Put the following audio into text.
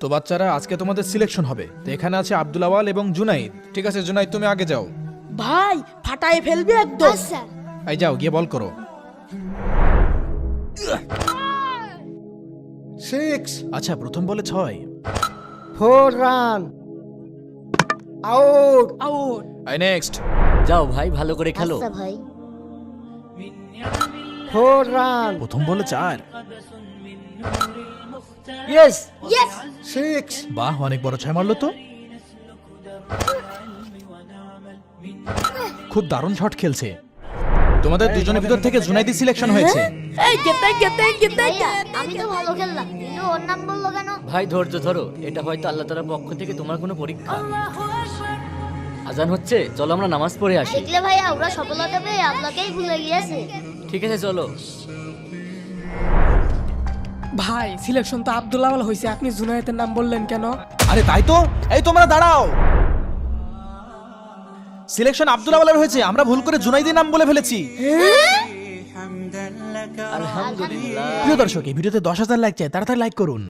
তো বাচ্চারা, আজকে তোমাদের সিলেকশন হবে। তো এখানে আছে আব্দুল আওয়াল এবং জুনাইদ। ঠিক আছে জুনাইদ, তুমি আগে যাও। ভাই ফাটায় ফেলবে একদম। আচ্ছা এই যাও, গিয়ে বল করো। 6 আচ্ছা, প্রথম বলে 6। 4 run out out. I next. যাও ভাই, ভালো করে খেলো। আচ্ছা ভাই 4 রান প্রথম বলে 4। ইয়েস ইয়েস 6 বাহ, অনেক বড় 6 মারলো তো। খুব দারুণ শট খেলছে। তোমাদের দুজনের ভিতর থেকে জুনাইদি সিলেকশন হয়েছে। এই গেতে গেতে গেতে ভাইয়া আমি তো ভালো খেললাম কিন্তু ওর নাম বললো কেন? ভাই ধৈর্য ধরো, এটা হয়তো আল্লাহ তাআলার পক্ষ থেকে তোমার কোনো পরীক্ষা। আজান হচ্ছে, চলো আমরা নামাজ পড়ে আসি। দেখলে ভাইয়া ওরা সফলতা পেয়ে আল্লাহকেই ভুলে গিয়েছে। ঠিক আছে চলো। ভাই সিলেকশন তো আব্দুল আওয়াল হয়েছে, আপনি জুনায়েদের নাম বললেন কেন? আরে তাই তো। এই তোমরা দাঁড়াও। সিলেকশন আব্দুল আওয়ালের হয়েছে, আমরা ভুল করে জুনাইদির নাম বলে ফেলেছি। আলহামদুলিল্লাহ। প্রিয় দর্শক, এই ভিডিওতে 10,000 লাইক চাই, তাড়াতাড়ি লাইক করুন।